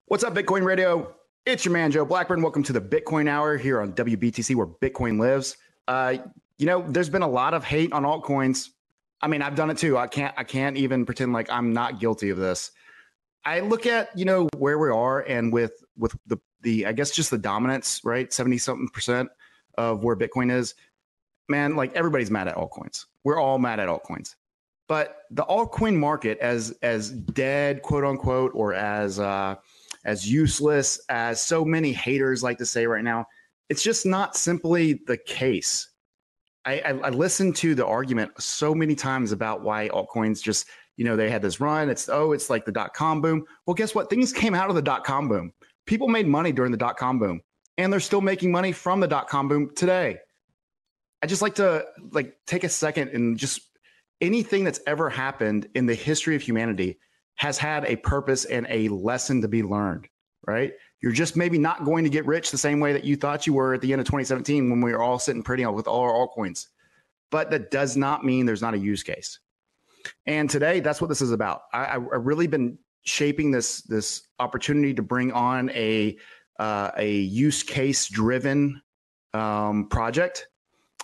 What's up, Bitcoin Radio? It's your man, Joe Blackburn. Welcome to the Bitcoin Hour here on WBTC, where Bitcoin lives. There's been a lot of hate on altcoins. I mean, I've done it too. I can't even pretend like I'm not guilty of this. I look at, where we are and with the I guess just the dominance, right? 70-something% of where Bitcoin is. Man, like everybody's mad at altcoins. We're all mad at altcoins. But the altcoin market as dead, quote unquote, or as useless as so many haters like to say right now, it's just not simply the case. I listened to the argument so many times about why altcoins just, they had this run. It's like the .com boom. Well, guess what? Things came out of the .com boom. People made money during the .com boom, and they're still making money from the .com boom today. I just like to take a second and just anything that's ever happened in the history of humanity has had a purpose and a lesson to be learned, right? You're just maybe not going to get rich the same way that you thought you were at the end of 2017 when we were all sitting pretty with all our altcoins. But that does not mean there's not a use case. And today, that's what this is about. I've really been shaping this opportunity to bring on a use case driven project.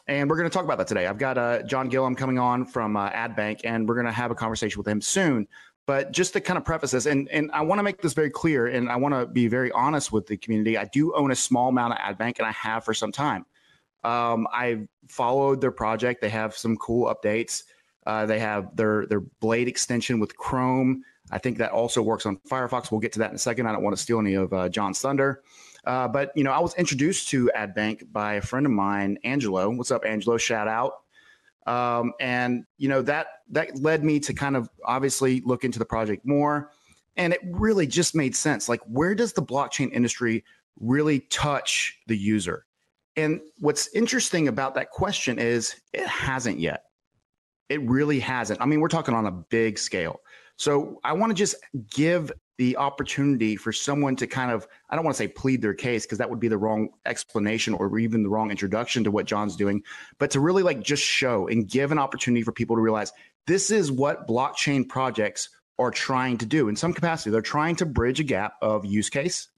And we're going to talk about that today. I've got Jon Gillham coming on from Adbank, and we're going to have a conversation with him soon. But just to kind of preface this, and I want to make this very clear, and I want to be very honest with the community. I do own a small amount of Adbank, and I have for some time. I've followed their project. They have some cool updates. They have their Blade extension with Chrome. I think that also works on Firefox. We'll get to that in a second. I don't want to steal any of John's thunder. But I was introduced to Adbank by a friend of mine, Angelo. What's up, Angelo? Shout out. And that led me to kind of obviously look into the project more. And it really just made sense. Like, where does the blockchain industry really touch the user? And what's interesting about that question is it hasn't yet. It really hasn't. I mean, we're talking on a big scale. So I want to just give the opportunity for someone to kind of, I don't want to say plead their case, because that would be the wrong explanation or even the wrong introduction to what John's doing, but to really just show and give an opportunity for people to realize this is what blockchain projects are trying to do in some capacity. They're trying to bridge a gap of use case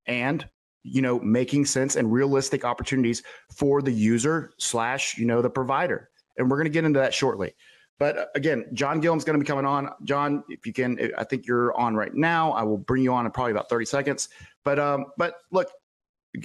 and, making sense and realistic opportunities for the user / the provider. And we're going to get into that shortly. But again, Jon Gillham's going to be coming on. John, if you can, I think you're on right now. I will bring you on in probably about 30 seconds. But look,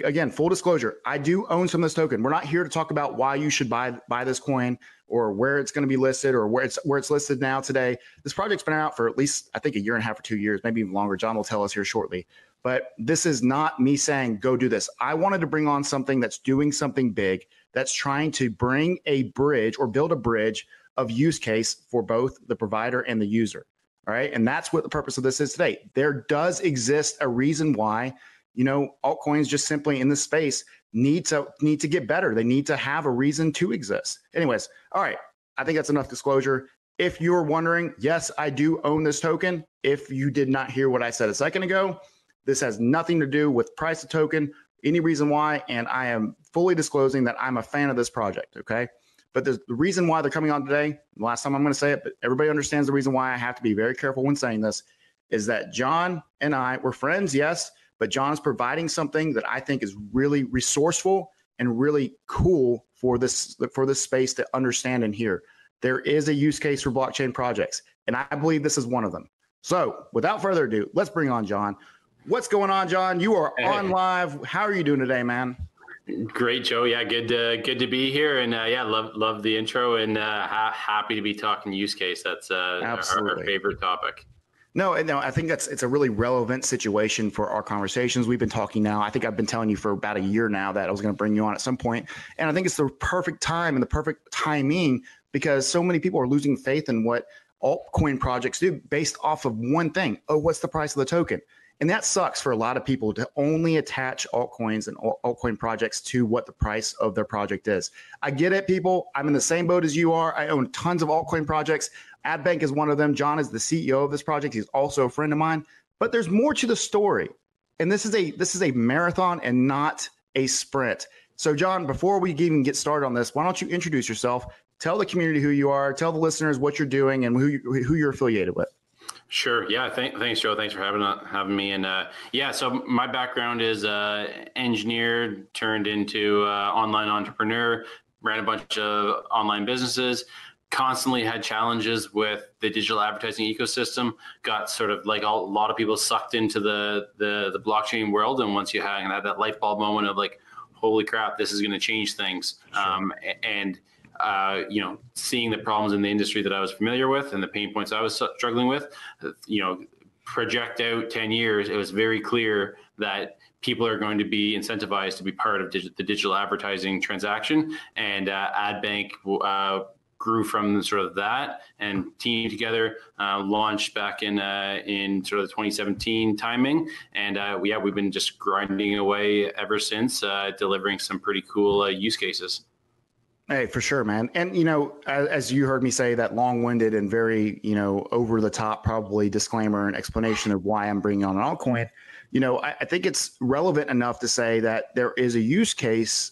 again, full disclosure, I do own some of this token. We're not here to talk about why you should buy this coin or where it's going to be listed or where it's listed now today. This project's been out for at least, I think, a year and a half or 2 years, maybe even longer. John will tell us here shortly. But this is not me saying, go do this. I wanted to bring on something that's doing something big, that's trying to bring a bridge or build a bridge of use case for both the provider and the user. All right. And that's what the purpose of this is today. There does exist a reason why, altcoins just simply in this space need to get better. They need to have a reason to exist. Anyways. All right. I think that's enough disclosure. If you're wondering, yes, I do own this token. If you did not hear what I said a second ago, this has nothing to do with price of token, any reason why. And I am fully disclosing that I'm a fan of this project. Okay. But the reason why they're coming on today, last time I'm going to say it, but everybody understands the reason why I have to be very careful when saying this, is that John and I, we're friends, yes, but John is providing something that I think is really resourceful and really cool for this space to understand and hear. There is a use case for blockchain projects, and I believe this is one of them. So without further ado, let's bring on John. What's going on, John? You are on live. How are you doing today, man? Great, Joe. Yeah, good to be here, and love the intro, and happy to be talking use case. That's our favorite topic. No, I think it's a really relevant situation for our conversations. We've been talking now. I think I've been telling you for about a year now that I was going to bring you on at some point, and I think it's the perfect time and the perfect timing because so many people are losing faith in what altcoin projects do based off of one thing. Oh, what's the price of the token? And that sucks for a lot of people to only attach altcoins and altcoin projects to what the price of their project is. I get it, people. I'm in the same boat as you are. I own tons of altcoin projects. Adbank is one of them. John is the CEO of this project. He's also a friend of mine. But there's more to the story. And this is a marathon and not a sprint. So, John, before we even get started on this, why don't you introduce yourself? Tell the community who you are. Tell the listeners what you're doing and who you're affiliated with. Sure. Yeah. Thanks, Joe. Thanks for having me. And so my background is engineer turned into online entrepreneur. Ran a bunch of online businesses. Constantly had challenges with the digital advertising ecosystem. Got sort of like a lot of people sucked into the blockchain world. And once you had that light bulb moment of like, holy crap, this is going to change things. Sure. Seeing the problems in the industry that I was familiar with and the pain points I was struggling with, project out 10 years, it was very clear that people are going to be incentivized to be part of the digital advertising transaction. And Adbank grew from sort of that and teamed together, launched back in sort of the 2017 timing. And we've been just grinding away ever since, delivering some pretty cool use cases. Hey, for sure, man. And, as you heard me say, that long-winded and very, over the top, probably disclaimer and explanation of why I'm bringing on an altcoin, I think it's relevant enough to say that there is a use case,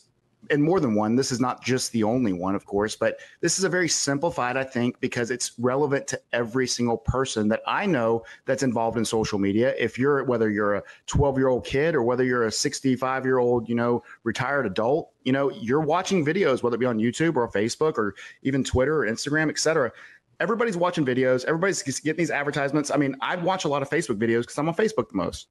and more than one. This is not just the only one, of course, but this is a very simplified, I think, because it's relevant to every single person that I know that's involved in social media. Whether you're a 12-year-old kid or whether you're a 65-year-old, retired adult, you're watching videos, whether it be on YouTube or Facebook or even Twitter or Instagram, et cetera. Everybody's watching videos. Everybody's getting these advertisements. I mean, I watch a lot of Facebook videos because I'm on Facebook the most.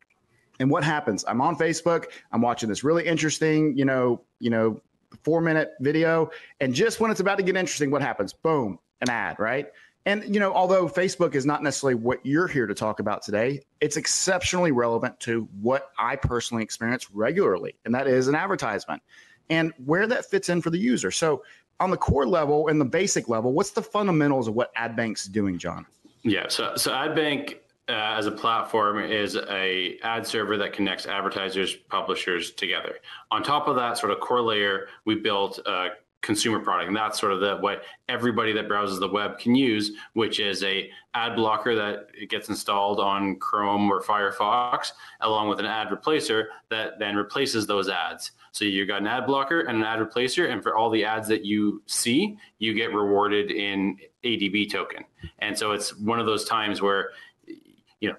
And what happens? I'm on Facebook. I'm watching this really interesting, 4-minute video. And just when it's about to get interesting, what happens? Boom, an ad, right? And, although Facebook is not necessarily what you're here to talk about today, it's exceptionally relevant to what I personally experience regularly. And that is an advertisement and where that fits in for the user. So on the core level and the basic level, what's the fundamentals of what Adbank's doing, John? Yeah. So Adbank, as a platform, is a ad server that connects advertisers, publishers together. On top of that sort of core layer, we built a consumer product, and that's sort of what everybody that browses the web can use, which is a ad blocker that gets installed on Chrome or Firefox, along with an ad replacer that then replaces those ads. So you've got an ad blocker and an ad replacer, and for all the ads that you see, you get rewarded in ADB token. And so it's one of those times where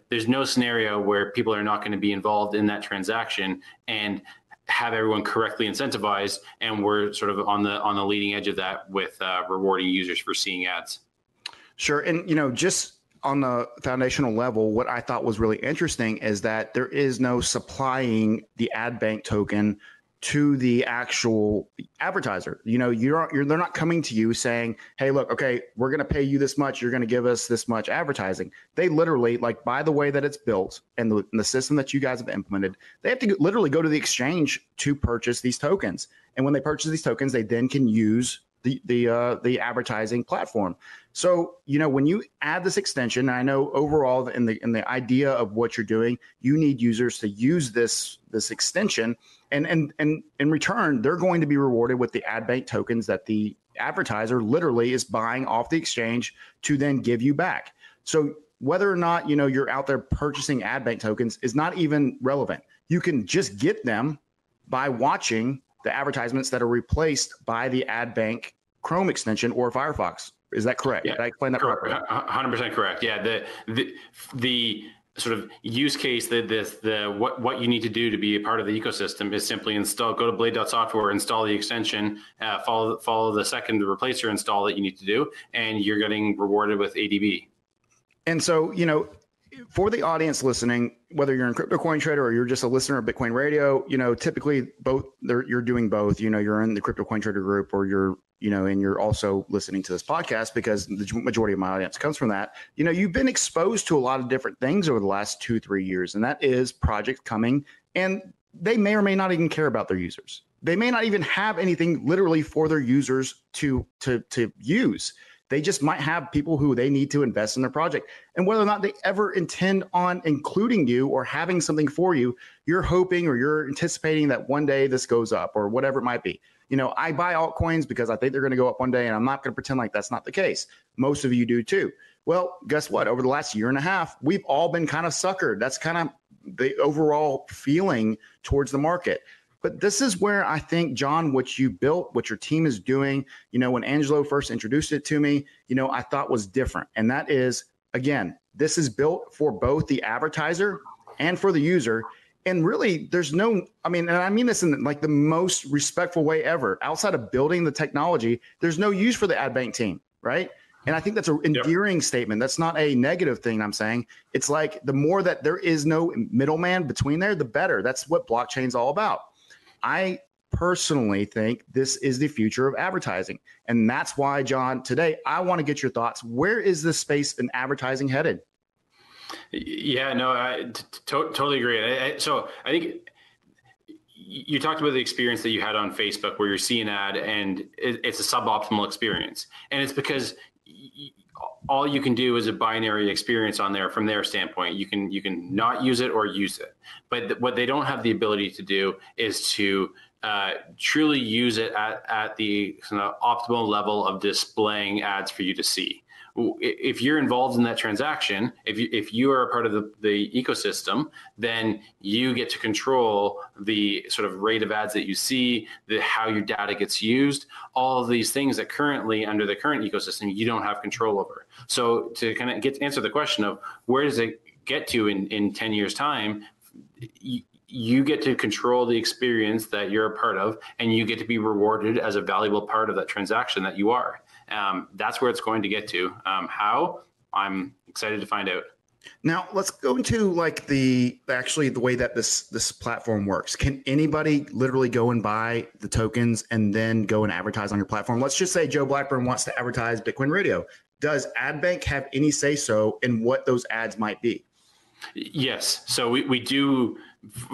there's no scenario where people are not going to be involved in that transaction and have everyone correctly incentivized. And we're sort of on the leading edge of that with rewarding users for seeing ads. Sure. And, just on the foundational level, what I thought was really interesting is that there is no supplying the Adbank token to the actual advertiser. They're not coming to you saying, hey, look, okay, we're going to pay you this much. You're going to give us this much advertising. They literally, like, by the way that it's built and the system that you guys have implemented, they have to literally go to the exchange to purchase these tokens. And when they purchase these tokens, they then can use the advertising platform. So, when you add this extension, I know overall in the idea of what you're doing, you need users to use this extension. And in return, they're going to be rewarded with the Adbank tokens that the advertiser literally is buying off the exchange to then give you back. So whether or not, you're out there purchasing Adbank tokens is not even relevant. You can just get them by watching the advertisements that are replaced by the Adbank Chrome extension or Firefox. Is that correct? Yeah, did I explain that properly? 100% correct. Yeah. The sort of use case that what you need to do to be a part of the ecosystem is simply go to blade.software, install the extension, follow the second replacer install that you need to do, and you're getting rewarded with ADB. And so, for the audience listening, whether you're in Crypto Coin Trader or you're just a listener of Bitcoin Radio, typically you're doing both. You're in the Crypto Coin Trader group, or and you're also listening to this podcast because the majority of my audience comes from that. You've been exposed to a lot of different things over the last 2-3 years, and that is projects coming, and they may or may not even care about their users. They may not even have anything literally for their users to use. They just might have people who they need to invest in their project. And whether or not they ever intend on including you or having something for you, you're hoping or you're anticipating that one day this goes up or whatever it might be. I buy altcoins because I think they're going to go up one day, and I'm not going to pretend like that's not the case. Most of you do too. Well, guess what? Over the last year and a half, we've all been kind of suckered. That's kind of the overall feeling towards the market. But this is where I think, John, what you built, what your team is doing, when Angelo first introduced it to me, I thought was different. And that is, again, this is built for both the advertiser and for the user. And really, there's no, I mean, and I mean this in like the most respectful way ever. Outside of building the technology, there's no use for the ad bank team, right? And I think that's an endearing statement. That's not a negative thing I'm saying. It's like the more that there is no middleman between there, the better. That's what blockchain's all about. I personally think this is the future of advertising. And that's why, John, today I want to get your thoughts. Where is this space in advertising headed? Yeah, no, I totally agree. So I think you talked about the experience that you had on Facebook where you're seeing an ad and it's a suboptimal experience. And it's because all you can do is a binary experience on there from their standpoint. You can not use it or use it. But what they don't have the ability to do is to truly use it at the kind of optimal level of displaying ads for you to see. If you're involved in that transaction, if you are a part of the ecosystem, then you get to control the sort of rate of ads that you see, how your data gets used, all of these things that currently under the current ecosystem, you don't have control over. So to kind of answer the question of where does it get to in 10 years time, you get to control the experience that you're a part of, and you get to be rewarded as a valuable part of that transaction that you are. That's where it's going to get to. How? I'm excited to find out. Now let's go into like the way that this platform works. Can anybody literally go and buy the tokens and then go and advertise on your platform? Let's just say Joe Blackburn wants to advertise Bitcoin Radio. Does AdBank have any say so in what those ads might be? Yes. So we do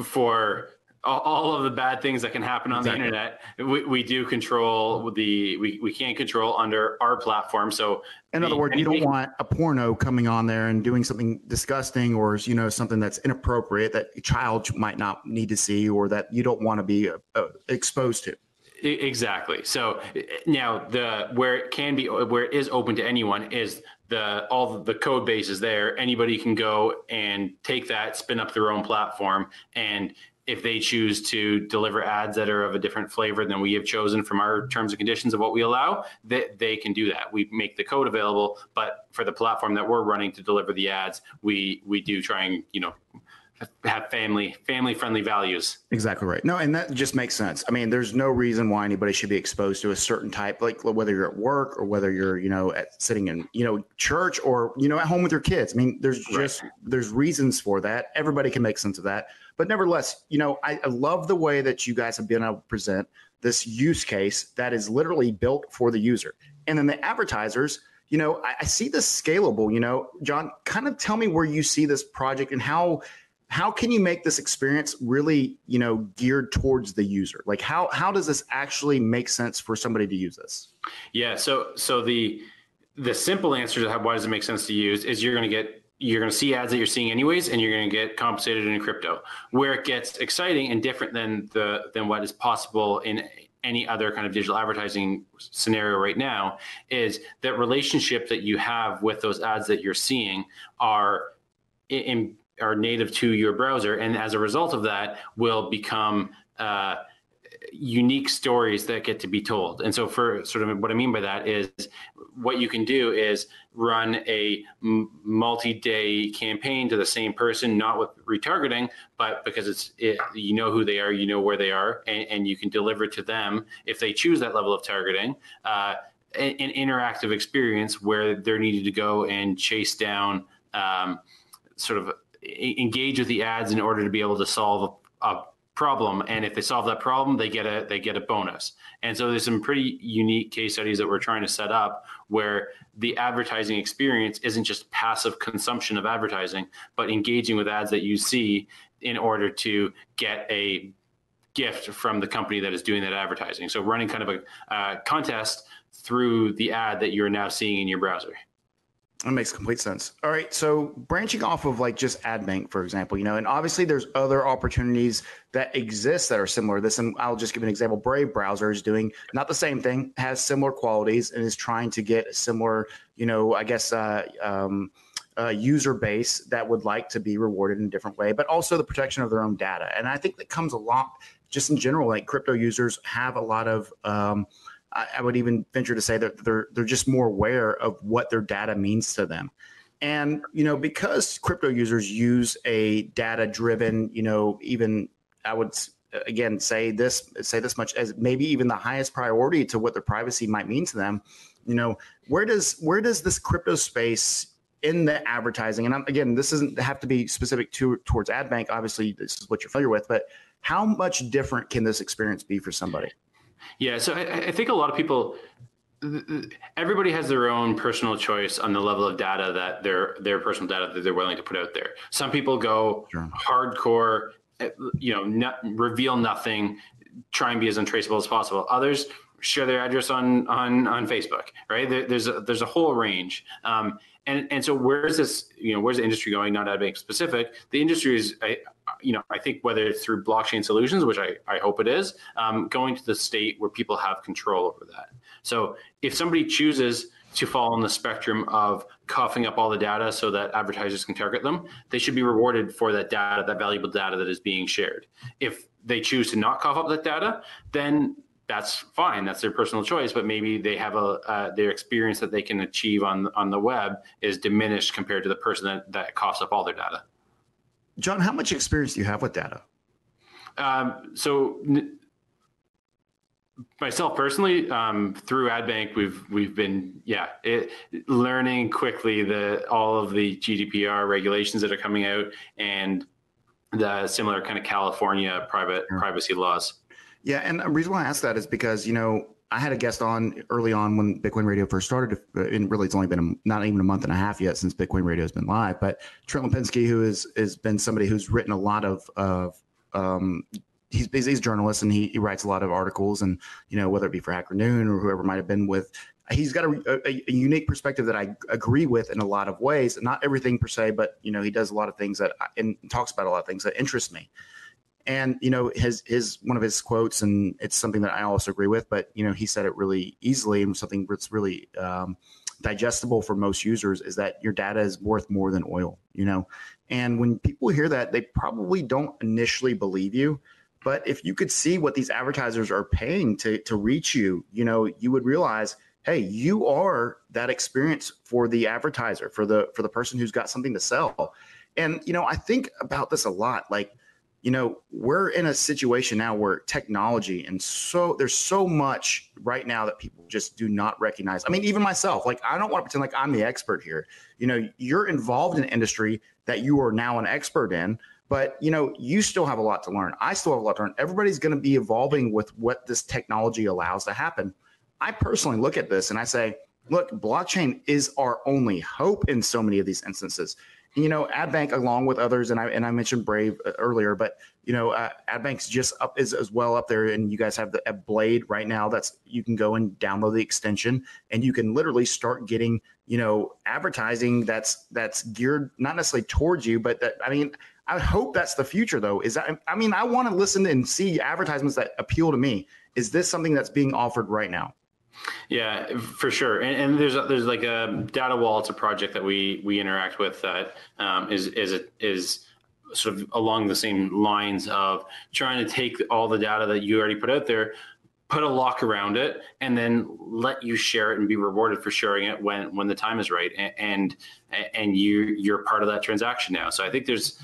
for all of the bad things that can happen on the internet. We do control we can't control under our platform. So in other words, you don't want a porno coming on there and doing something disgusting or, something that's inappropriate that a child might not need to see or that you don't want to be exposed to. Exactly. So now where it is open to anyone is all the code base is there. Anybody can go and take that, spin up their own platform, and if they choose to deliver ads that are of a different flavor than we have chosen from our terms and conditions of what we allow, they can do that. We make the code available, but for the platform that we're running to deliver the ads, we do try and have family friendly values. Exactly right. No, and that just makes sense. I mean, there's no reason why anybody should be exposed to a certain type, like whether you're at work or whether you're, sitting in, church or, at home with your kids. I mean, there's reasons for that. Everybody can make sense of that. But nevertheless, I love the way that you guys have been able to present this use case that is literally built for the user. And then the advertisers, I see this scalable, John, kind of tell me where you see this project and how can you make this experience really, geared towards the user? Like how does this actually make sense for somebody to use this? Yeah. So the simple answer to why does it make sense to use is you're going to see ads that you're seeing anyways, and you're going to get compensated in crypto. Where it gets exciting and different than what is possible in any other kind of digital advertising scenario right now is that relationship that you have with those ads that you're seeing are native to your browser. And as a result of that will become unique stories that get to be told. And so for sort of what I mean by that is what you can do is run a multi-day campaign to the same person, not with retargeting, but because you know who they are, you know where they are, and you can deliver to them if they choose that level of targeting, an interactive experience where they're needed to go and chase down sort of engage with the ads in order to be able to solve a problem. And if they solve that problem, they get a bonus. And so there's some pretty unique case studies that we're trying to set up where the advertising experience isn't just passive consumption of advertising, but engaging with ads that you see in order to get a gift from the company that is doing that advertising. So running kind of a contest through the ad that you're now seeing in your browser. That makes complete sense. All right. So branching off of like just AdBank, for example, and obviously there's other opportunities that exist that are similar to this. And I'll just give an example. Brave browser is doing not the same thing, has similar qualities, and is trying to get a similar, user base that would like to be rewarded in a different way, but also the protection of their own data. And I think that comes along just in general, like crypto users have a lot of, I would even venture to say that they're just more aware of what their data means to them. And, because crypto users use a data driven, even I would again say this much as maybe even the highest priority to what their privacy might mean to them. Where does this crypto space in the advertising, and again, this doesn't have to be specific towards Adbank. Obviously, this is what you're familiar with, but how much different can this experience be for somebody? Yeah, so I think a lot of people, everybody has their own personal choice on the level of data that their personal data that they're willing to put out there. Some people go hardcore, reveal nothing, try and be as untraceable as possible. Others share their address on Facebook, right? There's a whole range. And so where's the industry going? Not Adbank specific. The industry is, I think whether it's through blockchain solutions, which I hope it is, going to the state where people have control over that. So if somebody chooses to fall on the spectrum of coughing up all the data so that advertisers can target them, they should be rewarded for that data, that valuable data that is being shared. If they choose to not cough up that data, then that's fine. That's their personal choice, but maybe they have their experience that they can achieve on the web is diminished compared to the person that coughs up all their data. Jon, how much experience do you have with data? So myself personally, through Adbank, we've been learning quickly all of the GDPR regulations that are coming out and the similar kind of California privacy laws. Yeah, and the reason why I asked that is because, I had a guest on early on when Bitcoin Radio first started, and really it's only been not even a month and a half yet since Bitcoin Radio has been live, but Trent Lipinski, who has been somebody who's written a lot of he's a journalist, and he writes a lot of articles, and, whether it be for Hacker Noon or whoever might have been with, he's got a unique perspective that I agree with in a lot of ways, not everything per se, but, he does a lot of things and talks about a lot of things that interest me. And, his one of his quotes, and it's something that I also agree with, but, he said it really easily, and something that's really digestible for most users, is that your data is worth more than oil, and when people hear that, they probably don't initially believe you. But if you could see what these advertisers are paying to reach you, you would realize, hey, you are that experience for the advertiser, for the person who's got something to sell. And, I think about this a lot. Like, we're in a situation now where technology, and there's so much right now that people just do not recognize. I mean, even myself, like, I don't want to pretend like I'm the expert here. You're involved in an industry that you are now an expert in, but, you still have a lot to learn. I still have a lot to learn. Everybody's going to be evolving with what this technology allows to happen. I personally look at this and I say, look, blockchain is our only hope in so many of these instances. Adbank, along with others, and I mentioned Brave earlier, but Adbank's just is as well up there, and you guys have a Blade right now. You can go and download the extension, and you can literally start getting advertising that's geared not necessarily towards you, but I hope that's the future, though. I want to listen and see advertisements that appeal to me. Is this something that's being offered right now? Yeah, for sure. And there's like a data wall. It's a project that we interact with that is sort of along the same lines of trying to take all the data that you already put out there, put a lock around it, and then let you share it and be rewarded for sharing it when the time is right. And you're part of that transaction now. So I think there's,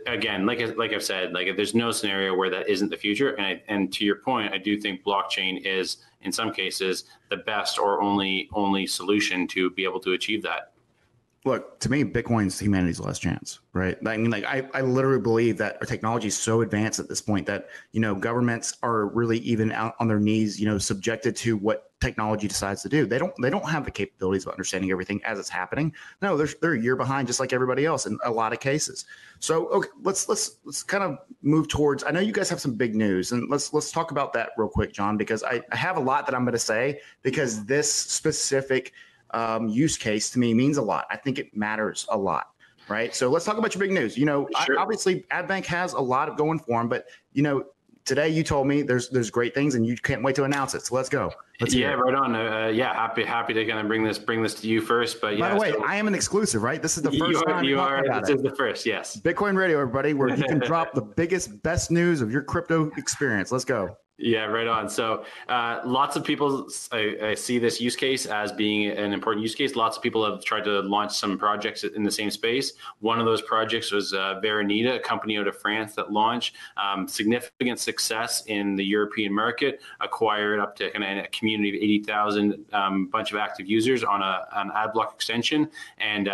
again, like I've said, like, there's no scenario where that isn't the future. And to your point, I do think blockchain is, in some cases, the best or only solution to be able to achieve that. Look, to me, Bitcoin's humanity's last chance, right? I literally believe that our technology is so advanced at this point that, governments are really even out on their knees, subjected to what technology decides to do. They don't have the capabilities of understanding everything as it's happening. No, they're a year behind, just like everybody else in a lot of cases. So, okay, let's kind of move towards, I know you guys have some big news, and let's talk about that real quick, Jon, because I have a lot that I'm going to say, because this specific use case to me means a lot. I think it matters a lot, right? So let's talk about your big news. Sure. Obviously Adbank has a lot of going for them, but today you told me there's great things, and you can't wait to announce it. So let's go. Right on. Happy to kind of bring this to you first. But yeah, by the way, I am an exclusive, right? This is the first time you are. About this is the first. Yes. Bitcoin Radio, everybody, where you can drop the best news of your crypto experience. Let's go. Yeah, right on. So lots of people, I see this use case as being an important use case. Lots of people have tried to launch some projects in the same space. One of those projects was Veronita, a company out of France that launched significant success in the European market, acquired up to a community of 80,000 bunch of active users on an ad block extension. And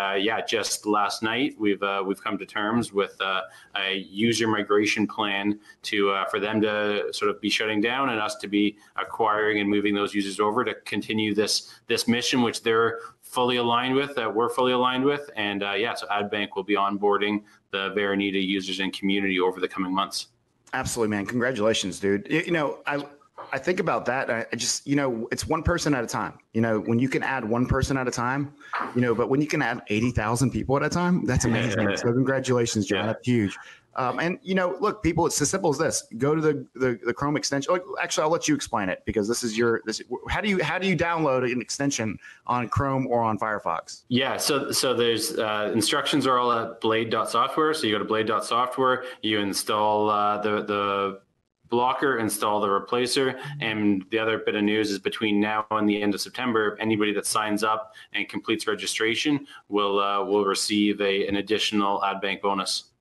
just last night, we've come to terms with a user migration plan for them to sort of be shutting down and us to be acquiring and moving those users over to continue this mission, which they're fully aligned with, that we're fully aligned with. And so Adbank will be onboarding the Veronita users and community over the coming months. Absolutely, man. Congratulations, dude. I think about that. I just, it's one person at a time, when you can add one person at a time, but when you can add 80,000 people at a time, that's amazing. So congratulations, John. Yeah. That's huge. Look, people, it's as simple as this. Go to the Chrome extension. Actually, I'll let you explain it because how do you download an extension on Chrome or on Firefox? Yeah, so there's instructions are all at blade.software. So you go to blade.software, you install the blocker, install the replacer, and the other bit of news is between now and the end of September, anybody that signs up and completes registration will receive an additional Adbank bonus.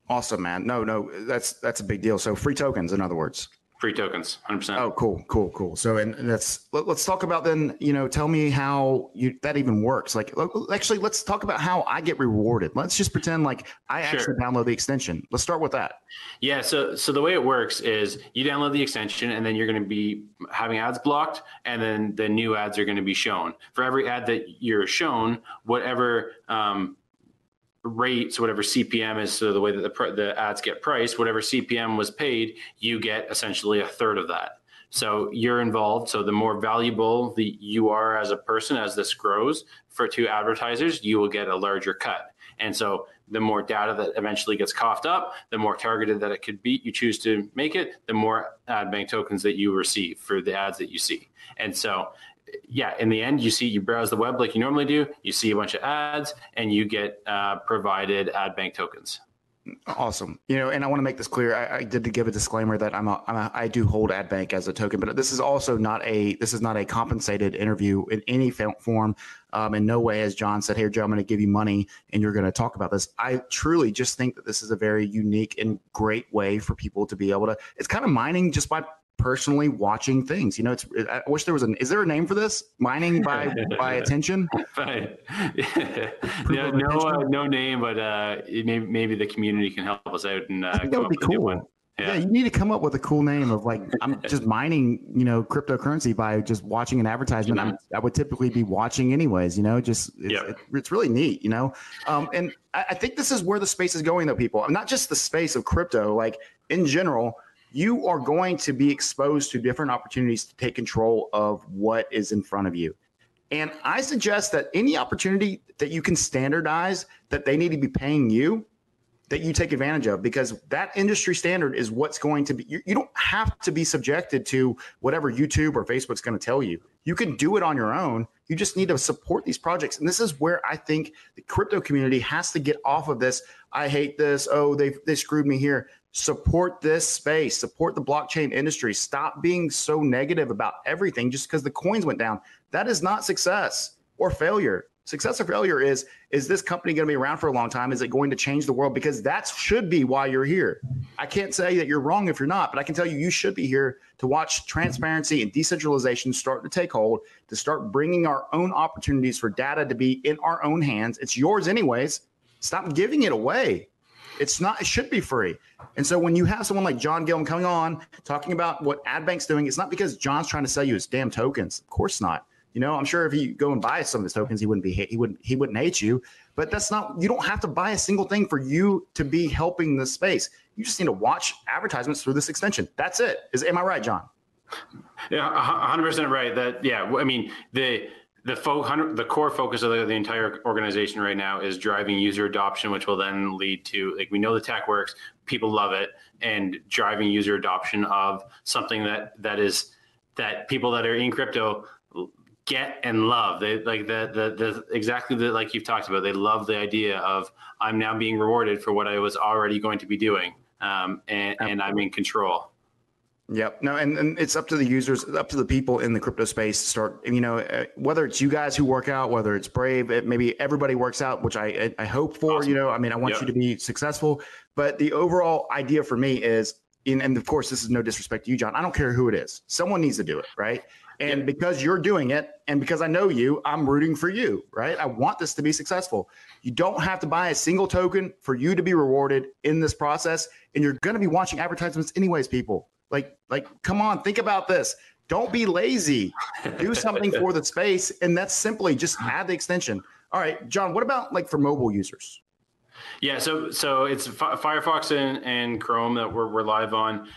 Awesome, man. No, that's a big deal. So free tokens, in other words. Free tokens, 100%. Oh, cool. So, and let's talk about then, tell me how that even works. Like, actually, let's talk about how I get rewarded. Let's just pretend like I actually download the extension. Let's start with that. Yeah. So the way it works is you download the extension and then you're going to be having ads blocked, and then the new ads are going to be shown. For every ad that you're shown, whatever rate, so whatever CPM is, so the way that the ads get priced, whatever CPM was paid, you get essentially a third of that. So you're involved. So the more valuable you are as a person, as this grows to advertisers, you will get a larger cut. And so the more data that eventually gets coughed up, the more targeted that it could be, you choose to make it, the more Adbank tokens that you receive for the ads that you see. And so in the end, you browse the web like you normally do, you see a bunch of ads, and you get provided Adbank tokens. Awesome. And I want to make this clear. I did give a disclaimer that I do hold Adbank as a token, but this is also not a compensated interview in any form. In no way has John said, "Hey, Joe, I'm going to give you money and you're going to talk about this." I truly just think that this is a very unique and great way for people to be able to. It's kind of mining just by personally watching things. I wish there was is there a name for this? Mining by attention? No name, but maybe the community can help us out and I think that would be cool. Yeah, you need to come up with a cool name of like, I'm just mining, cryptocurrency by just watching an advertisement. I would typically be watching anyways, it's really neat, and I think this is where the space is going though, people. Not just the space of crypto, like in general, you are going to be exposed to different opportunities to take control of what is in front of you. And I suggest that any opportunity that you can standardize that they need to be paying you, that you take advantage of, because that industry standard is what's going to be. You don't have to be subjected to whatever YouTube or Facebook's going to tell you. You can do it on your own. You just need to support these projects. And this is where I think the crypto community has to get off of this. I hate this. Oh, they screwed me here. Support this space, support the blockchain industry. Stop being so negative about everything just because the coins went down. That is not success or failure. Success or failure is this company going to be around for a long time? Is it going to change the world? Because that should be why you're here. I can't say that you're wrong if you're not, but I can tell you should be here to watch transparency and decentralization start to take hold, to start bringing our own opportunities for data to be in our own hands. It's yours anyways. Stop giving it away. It should be free. And so when you have someone like Jon Gillham coming on, talking about what Adbank's doing, it's not because John's trying to sell you his damn tokens. Of course not. I'm sure if you go and buy some of his tokens, he wouldn't hate you. But that's not, you don't have to buy a single thing for you to be helping the space. You just need to watch advertisements through this extension. That's it. Am I right, John? Yeah, 100% right. I mean, the core focus of the entire organization right now is driving user adoption, which will then lead to, we know the tech works, people love it, and driving user adoption of something that people that are in crypto get and love. They like like you've talked about. They love the idea of, I'm now being rewarded for what I was already going to be doing, and I'm in control. Yep. No, and it's up to the users, up to the people in the crypto space to start, whether it's you guys who work out, whether it's Brave, maybe everybody works out, which I hope for, Awesome. I want you to be successful. But the overall idea for me is, and of course, this is no disrespect to you, John. I don't care who it is. Someone needs to do it, right? And because you're doing it, and because I know you, I'm rooting for you, right? I want this to be successful. You don't have to buy a single token for you to be rewarded in this process. And you're going to be watching advertisements anyways, people. Like, come on, think about this. Don't be lazy. Do something for the space. And that's simply just add the extension. All right, John, what about like for mobile users? Yeah, so it's Firefox and Chrome that we're live on.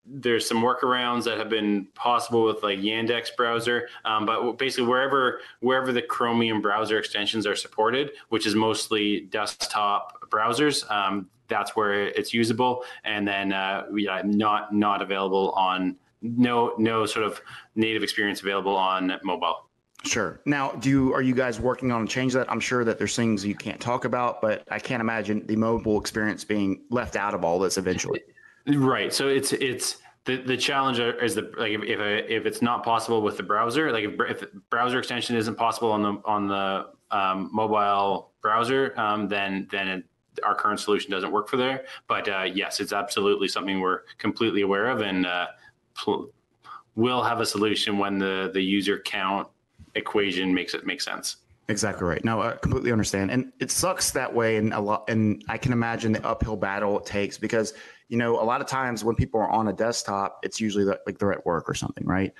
There's some workarounds that have been possible with like Yandex browser, but basically wherever the Chromium browser extensions are supported, which is mostly desktop browsers, that's where it's usable. And then not available on no sort of native experience available on mobile. Sure. Now, are you guys working on change that? I'm sure that there's things you can't talk about, but I can't imagine the mobile experience being left out of all this eventually. Right. So it's the challenge is if it's not possible with the browser, like if the browser extension isn't possible on the mobile browser, then our current solution doesn't work for there. But yes, it's absolutely something we're completely aware of, and we'll have a solution when the user count equation makes sense. Exactly right. No, I completely understand. And it sucks that way. And I can imagine the uphill battle it takes because, a lot of times when people are on a desktop, it's usually like they're at work or something, right?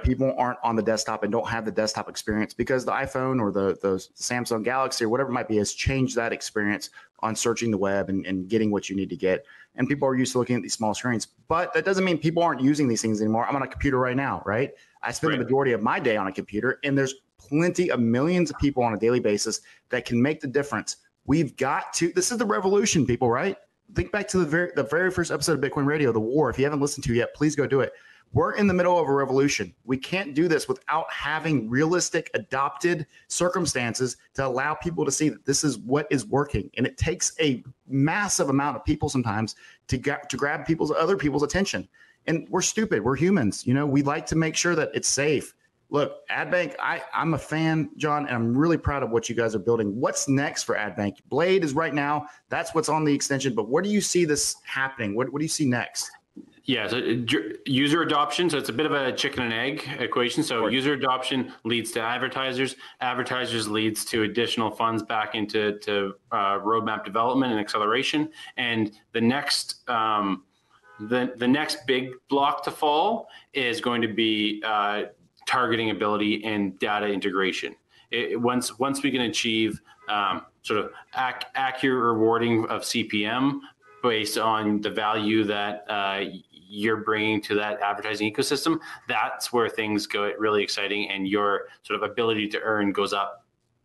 People aren't on the desktop and don't have the desktop experience because the iPhone or the Samsung Galaxy or whatever it might be has changed that experience on searching the web and getting what you need to get. And people are used to looking at these small screens, but that doesn't mean people aren't using these things anymore. I'm on a computer right now, right? I spend the majority of my day on a computer, and there's plenty of millions of people on a daily basis that can make the difference. We've got to, this is the revolution, people, right? Think back to the very first episode of Bitcoin Radio, The War. If you haven't listened to it yet, please go do it. We're in the middle of a revolution. We can't do this without having realistic adopted circumstances to allow people to see that this is what is working. And it takes a massive amount of people sometimes to grab other people's attention. And we're stupid. We're humans. We like to make sure that it's safe. Look, Adbank, I'm a fan, John, and I'm really proud of what you guys are building. What's next for Adbank? Blade is right now. That's what's on the extension. But where do you see this happening? What do you see next? Yeah, so user adoption. So it's a bit of a chicken and egg equation. So user adoption leads to advertisers. Advertisers leads to additional funds back into roadmap development and acceleration. And the next the next big block to fall is going to be targeting ability and data integration. Once we can achieve sort of accurate rewarding of CPM based on the value that you're bringing to that advertising ecosystem, that's where things go really exciting, and your sort of ability to earn goes up.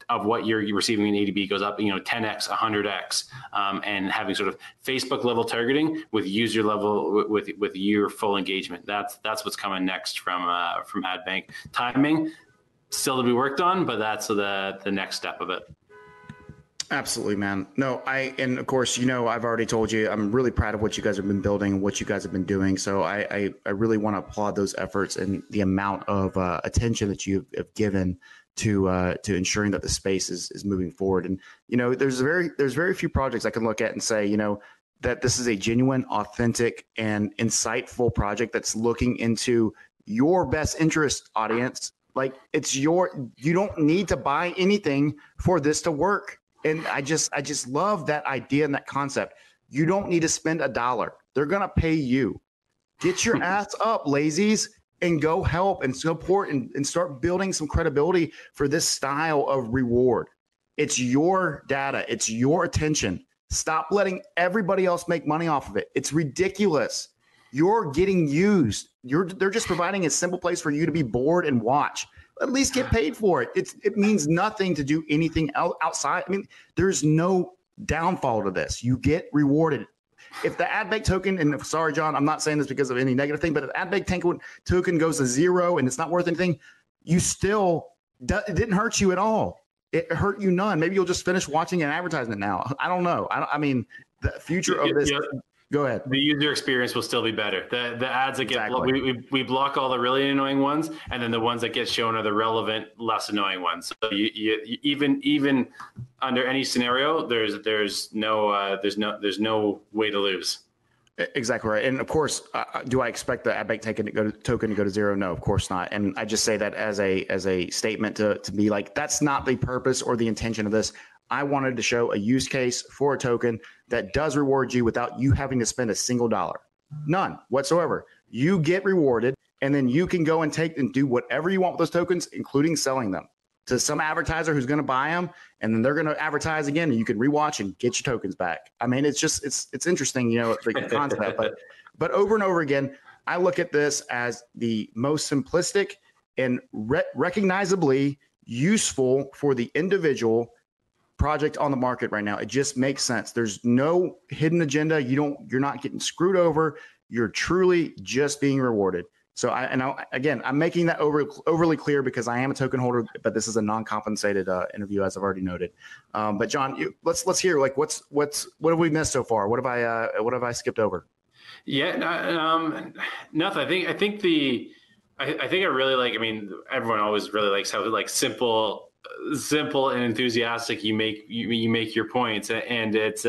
Of what you're receiving in ADB goes up, 10x, 100x, and having sort of Facebook level targeting with user level with your full engagement. That's what's coming next from Adbank. Timing still to be worked on, but that's the next step of it. Absolutely, man. No, and of course, I've already told you, I'm really proud of what you guys have been building and what you guys have been doing. So I really want to applaud those efforts and the amount of attention that you have given to ensuring that the space is moving forward. And, there's very few projects I can look at and say, that this is a genuine, authentic, and insightful project that's looking into your best interest audience. Like you don't need to buy anything for this to work. And I just love that idea and that concept. You don't need to spend $1. They're going to pay you. Get your ass up, lazies, and go help and support and start building some credibility for this style of reward. It's your data. It's your attention. Stop letting everybody else make money off of it. It's ridiculous. You're getting used. They're just providing a simple place for you to be bored and watch. At least get paid for it. It means nothing to do anything outside. I mean, there's no downfall to this. You get rewarded. If the Adbank token, and sorry, John, I'm not saying this because of any negative thing, but if the Adbank token goes to 0 and it's not worth anything, it didn't hurt you at all. It hurt you none. Maybe you'll just finish watching an advertisement now. I don't know. I mean, the future of this. Go ahead. The user experience will still be better. The ads that get we block all the really annoying ones, and then the ones that get shown are the relevant, less annoying ones. So you even under any scenario, there's no way to lose. Exactly right. And of course, do I expect the Adbank token to go to zero? No, of course not. And I just say that as a statement to be like, that's not the purpose or the intention of this. I wanted to show a use case for a token that does reward you without you having to spend a single dollar. None whatsoever. You get rewarded, and then you can go and take and do whatever you want with those tokens, including selling them to some advertiser who's going to buy them, and then they're going to advertise again, and you can rewatch and get your tokens back. I mean, it's just it's interesting, the concept. But over and over again, I look at this as the most simplistic and recognizably useful for the individual project on the market right now. It just makes sense. There's no hidden agenda. You're not getting screwed over. You're truly just being rewarded. So I'm making that overly clear because I am a token holder, but this is a non-compensated interview, as I've already noted. But John, let's hear like what have we missed so far? What have I skipped over? Yeah, nothing. I think I really like. I mean, everyone always really likes how like simple and enthusiastic you make your points, and it's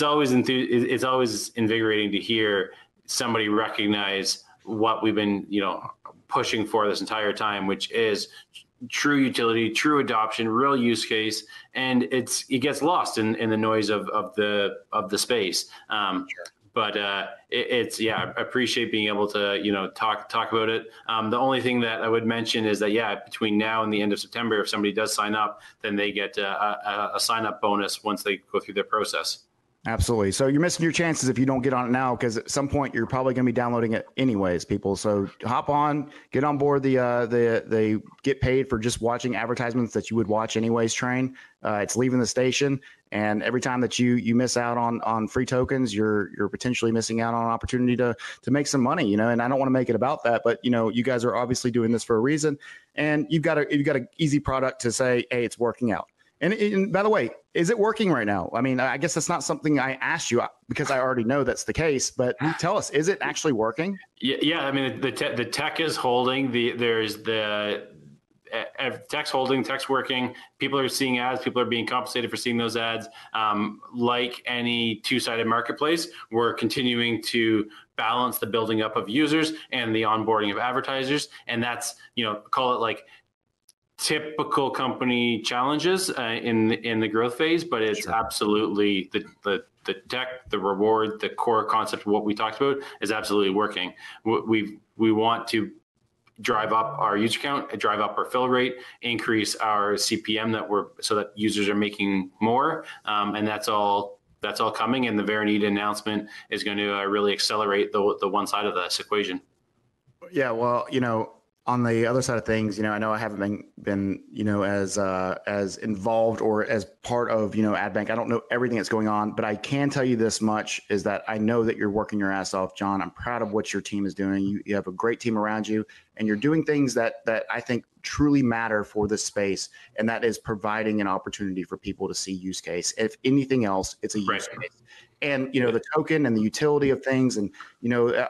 always invigorating to hear somebody recognize what we've been pushing for this entire time, which is true utility, true adoption, real use case, and it gets lost in the noise of the space. Sure. But I appreciate being able to talk about it. The only thing that I would mention is that between now and the end of September, if somebody does sign up, then they get a sign up bonus once they go through their process. Absolutely. So you're missing your chances if you don't get on it now, because at some point you're probably going to be downloading it anyways, people. So hop on, get on board the get paid for just watching advertisements that you would watch anyways train. It's leaving the station, and every time that you miss out on free tokens, you're potentially missing out on an opportunity to make some money. And I don't want to make it about that, but you guys are obviously doing this for a reason, and you've got an easy product to say, hey, it's working out. And by the way, is it working right now? I mean, I guess that's not something I asked you because I already know that's the case, but tell us, is it actually working? Yeah. I mean, the tech is holding. Tech's holding, tech's working. People are seeing ads. People are being compensated for seeing those ads. Like any two-sided marketplace, we're continuing to balance the building up of users and the onboarding of advertisers. And that's, call it like typical company challenges in the growth phase, but it's sure. Absolutely the tech, the reward, the core concept of what we talked about is absolutely working. We want to drive up our user count, drive up our fill rate, increase our CPM so that users are making more, and that's all coming. And the Veronita announcement is going to really accelerate the one side of this equation. Yeah, well, on the other side of things, I know I haven't been as involved or as part of, Adbank. I don't know everything that's going on, but I can tell you this much is that I know that you're working your ass off, John. I'm proud of what your team is doing. You have a great team around you, and you're doing things that I think truly matter for this space. And that is providing an opportunity for people to see use case. If anything else, it's a use case. And, the token and the utility of things. And,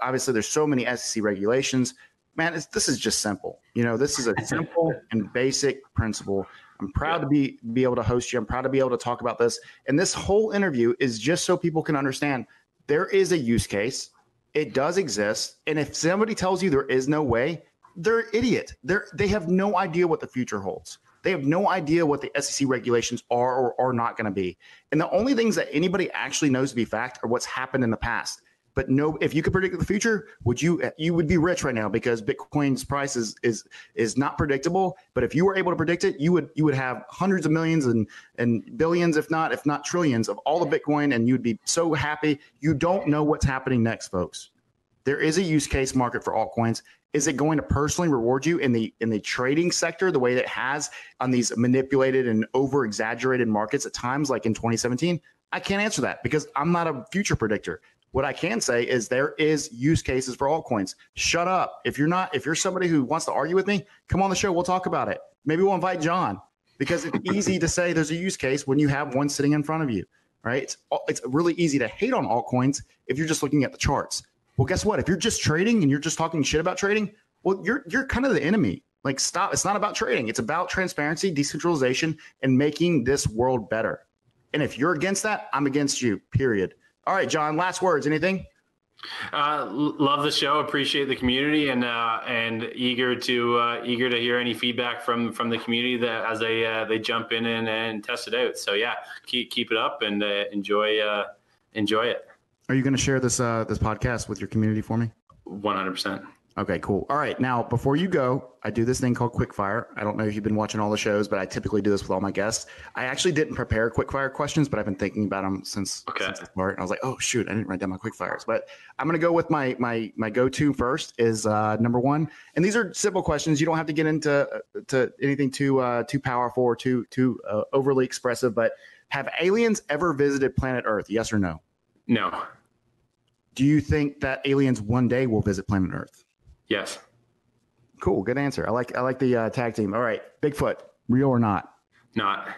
obviously there's so many SEC regulations. Man, this is just simple. This is a simple and basic principle. I'm proud to be able to host you. I'm proud to be able to talk about this. And this whole interview is just so people can understand there is a use case. It does exist. And if somebody tells you there is no way, they're an idiot. They have no idea what the future holds. They have no idea what the SEC regulations are or are not going to be. And the only things that anybody actually knows to be fact are what's happened in the past. But no, if you could predict the future, you would be rich right now, because Bitcoin's price is not predictable. But if you were able to predict it, you would have hundreds of millions and billions, if not trillions, of all the Bitcoin, and you'd be so happy. You don't know what's happening next, folks. There is a use case market for altcoins. Is it going to personally reward you in the trading sector the way that it has on these manipulated and over exaggerated markets at times, like in 2017? I can't answer that because I'm not a future predictor. What I can say is there is use cases for altcoins. Shut up. If you're somebody who wants to argue with me, come on the show. We'll talk about it. Maybe we'll invite John, because it's easy to say there's a use case when you have one sitting in front of you. right? It's really easy to hate on altcoins if you're just looking at the charts. Well, guess what? If you're just trading and you're just talking shit about trading, well, you're kind of the enemy. Like, stop. It's not about trading. It's about transparency, decentralization, and making this world better. And if you're against that, I'm against you, period. All right, John, last words. Anything? Love the show. Appreciate the community, and eager to hear any feedback from the community that as they jump in and test it out. So yeah, keep it up and enjoy it. Are you going to share this podcast with your community for me? 100%. Okay, cool. All right. Now, before you go, I do this thing called Quickfire. I don't know if you've been watching all the shows, but I typically do this with all my guests. I actually didn't prepare Quickfire questions, but I've been thinking about them since the start. And I was like, oh, shoot, I didn't write down my Quickfires. But I'm going to go with my go-to first is number one. And these are simple questions. You don't have to get into anything too powerful or too overly expressive. But have aliens ever visited planet Earth? Yes or no? No. Do you think that aliens one day will visit planet Earth? Yes. Cool. Good answer. I like the tag team. All right. Bigfoot, real or not? Not.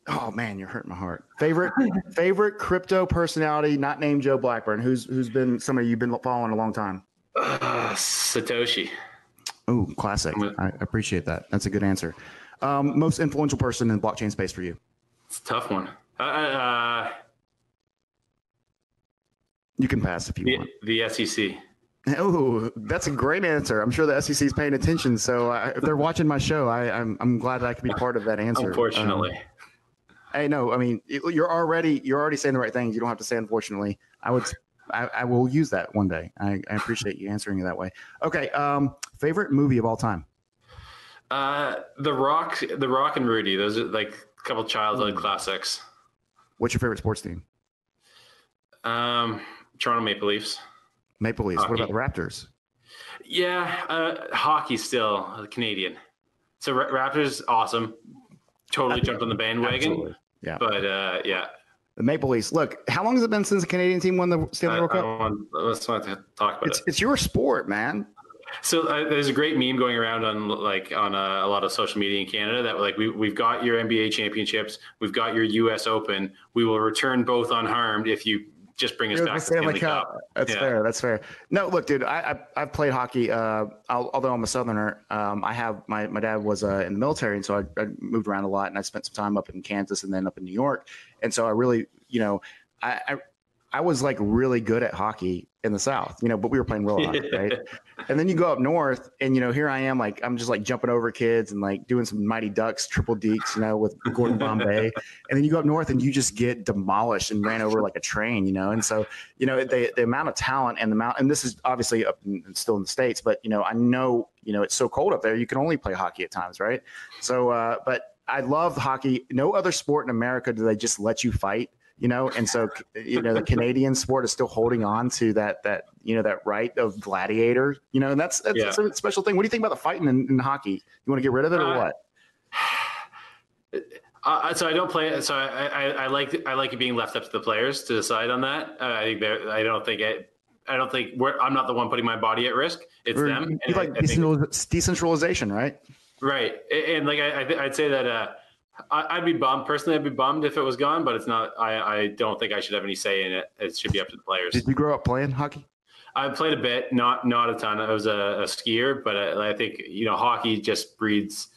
Oh man, you're hurting my heart. Favorite crypto personality, not named Joe Blackburn, who's been somebody you've been following a long time? Satoshi. Oh, classic. I appreciate that. That's a good answer. Most influential person in the blockchain space for you? It's a tough one. You can pass if you want. The SEC. Oh, that's a great answer. I'm sure the SEC is paying attention. So if they're watching my show, I'm glad that I could be part of that answer. Unfortunately. Hey, no, I mean, you're already saying the right things. You don't have to say unfortunately. I will use that one day. I appreciate you answering it that way. Okay. Favorite movie of all time? The Rock and Rudy. Those are like a couple childhood classics. What's your favorite sports team? Toronto Maple Leafs. Maple Leafs. Hockey. What about the Raptors? Yeah, hockey still Canadian. So Raptors, awesome. Totally jumped on the bandwagon. Absolutely. Yeah. But yeah. The Maple Leafs. Look, how long has it been since the Canadian team won the Stanley World Cup? Let's not talk about it. It's your sport, man. So there's a great meme going around on a lot of social media in Canada that like we've got your NBA championships, we've got your U.S. Open. We will return both unharmed if you just bring us back to the Stanley Cup. That's fair. That's fair. No, look, dude, I've played hockey. Although I'm a Southerner, I have my dad was in the military, and so I moved around a lot, and I spent some time up in Kansas and then up in New York, and so I really, I was like really good at hockey in the South, but we were playing real hockey, right? And then you go up north, and here I am, like I'm just like jumping over kids and like doing some Mighty Ducks triple deeks, with Gordon Bombay. And then you go up north and you just get demolished and ran over like a train, And so the amount of talent and this is obviously still in the States, but I know it's so cold up there, you can only play hockey at times, right? So but I love hockey. No other sport in America do they just let you fight. And so, the Canadian sport is still holding on to that right of gladiator, and that's a special thing. What do you think about the fighting in hockey? You want to get rid of it or what? So I don't play it. So I like it being left up to the players to decide on that. I don't think I'm not the one putting my body at risk. It's them. You like decentralization, right? Right. And like, I'd say that, I'd be bummed. Personally, I'd be bummed if it was gone, but it's not. I don't think I should have any say in it. It should be up to the players. Did you grow up playing hockey? I played a bit, not a ton. I was a skier, but I think hockey just breeds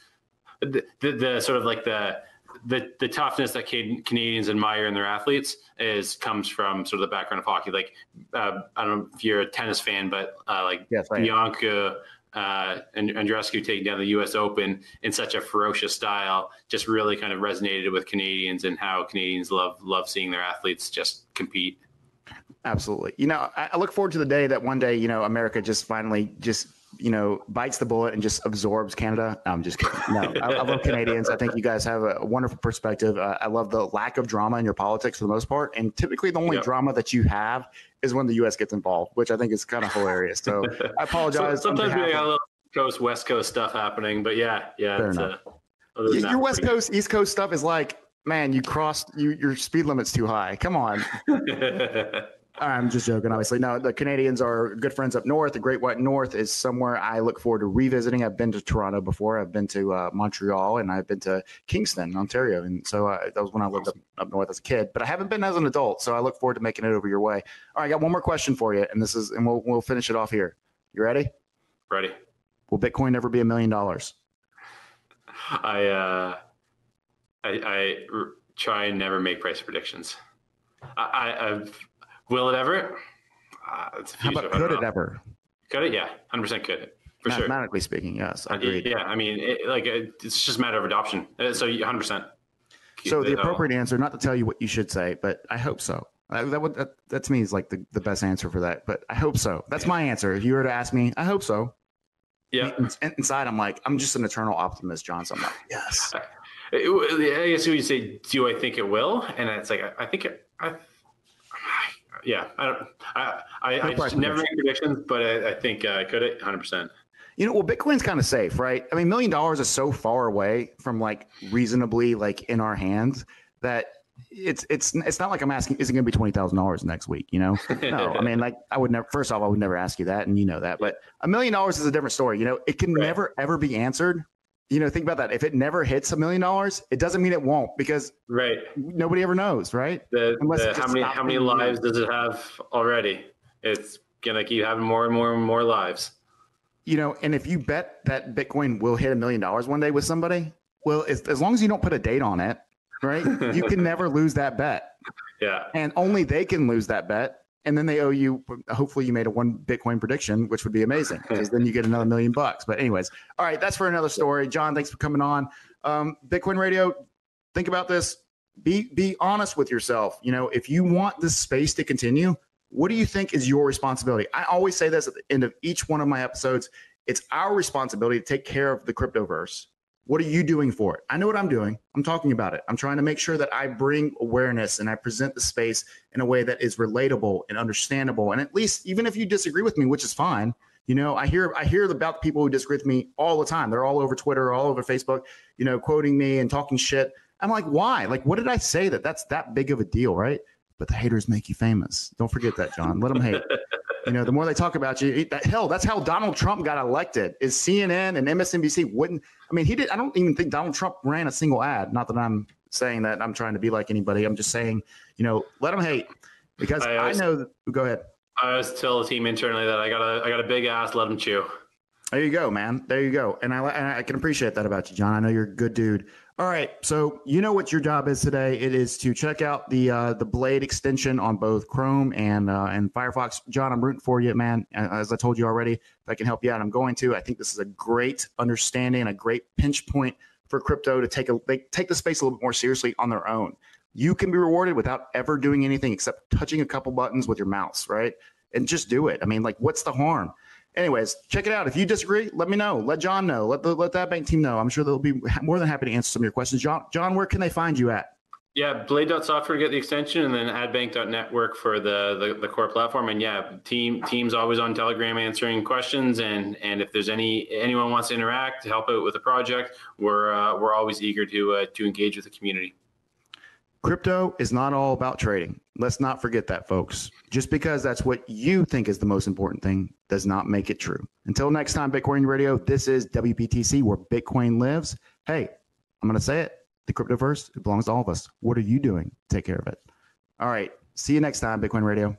the sort of like the toughness that Canadians admire in their athletes comes from sort of the background of hockey. Like I don't know if you're a tennis fan, but Bianca. And Andreescu taking down the U.S. Open in such a ferocious style just really kind of resonated with Canadians and how Canadians love seeing their athletes just compete. Absolutely. I look forward to the day that one day, America just finally bites the bullet and just absorbs Canada. No, I'm just kidding. No, I love Canadians. I think you guys have a wonderful perspective. I love the lack of drama in your politics for the most part. And typically the only drama that you have is when the U.S. gets involved, which I think is kind of hilarious. So I apologize. Sometimes we got a little West Coast stuff happening, but yeah. Your West Coast, East Coast stuff is like, man, you crossed your speed limit's too high. Come on. I'm just joking, obviously. No, the Canadians are good friends up north. The Great White North is somewhere I look forward to revisiting. I've been to Toronto before. I've been to Montreal, and I've been to Kingston, Ontario. And so that was when I lived up north as a kid. But I haven't been as an adult, so I look forward to making it over your way. All right, I got one more question for you, and we'll finish it off here. You ready? Ready. Will Bitcoin ever be $1 million? I try and never make price predictions. Will it ever? How about could it ever? Could it? Yeah, 100% could it. For sure. Mathematically speaking, yes, I agree. Yeah, I mean, it's just a matter of adoption. So 100%. So the appropriate answer, not to tell you what you should say, but I hope so. That to me is like the best answer for that. But I hope so. That's my answer. If you were to ask me, I hope so. Yeah. Inside, I'm just an eternal optimist, John. So I'm like, yes. I guess you say, do I think it will? And it's like, I think yeah, I just never make predictions, but I think could it 100%. Well, Bitcoin's kind of safe, right? I mean, $1 million is so far away from like reasonably like in our hands that it's not like I'm asking, is it going to be $20,000 next week? No, I mean, like I would never ask you that. And you know that, but $1 million is a different story. It can never, ever be answered. Think about that. If it never hits $1 million, it doesn't mean it won't, because nobody ever knows, right? How many lives does it have already? It's going to keep having more and more and more lives. And if you bet that Bitcoin will hit $1 million one day with somebody, well, as long as you don't put a date on it, right? You can never lose that bet. Yeah. And only they can lose that bet. And then they owe you, hopefully you made a one Bitcoin prediction, which would be amazing, because then you get another $1 million. But anyways, all right, that's for another story. John, thanks for coming on. Bitcoin Radio, think about this. Be honest with yourself. If you want this space to continue, what do you think is your responsibility? I always say this at the end of each one of my episodes. It's our responsibility to take care of the cryptoverse. What are you doing for it? I know what I'm doing. I'm talking about it. I'm trying to make sure that I bring awareness and I present the space in a way that is relatable and understandable. And at least, even if you disagree with me, which is fine, I hear about people who disagree with me all the time. They're all over Twitter, all over Facebook, quoting me and talking shit. I'm like, why? Like, what did I say that's that big of a deal, right? But the haters make you famous. Don't forget that, John. Let them hate. The more they talk about you, that's how Donald Trump got elected. Is CNN and MSNBC wouldn't. I mean, he did. I don't even think Donald Trump ran a single ad. Not that I'm saying that I'm trying to be like anybody. I'm just saying, let them hate, because I know that. Go ahead. I always tell the team internally that I got a big ass. Let them chew. There you go, man. There you go. And I can appreciate that about you, John. I know you're a good dude. All right. So you know what your job is today. It is to check out the Blade extension on both Chrome and Firefox. John, I'm rooting for you, man. As I told you already, if I can help you out, I'm going to. I think this is a great understanding and a great pinch point for crypto to take the space a little bit more seriously on their own. You can be rewarded without ever doing anything except touching a couple buttons with your mouse, right? And just do it. I mean, like, what's the harm? Anyways, check it out. If you disagree, let me know. Let John know. Let the Adbank team know. I'm sure they'll be more than happy to answer some of your questions. John, where can they find you at? Yeah, blade.software to get the extension, and then adbank.network for the core platform. And yeah, team's always on Telegram answering questions. And if there's anyone wants to interact, to help out with the project, we're always eager to engage with the community. Crypto is not all about trading. Let's not forget that, folks. Just because that's what you think is the most important thing does not make it true. Until next time, Bitcoin Radio, this is WBTC, where Bitcoin lives. Hey, I'm going to say it. The cryptoverse, it belongs to all of us. What are you doing? Take care of it. All right. See you next time, Bitcoin Radio.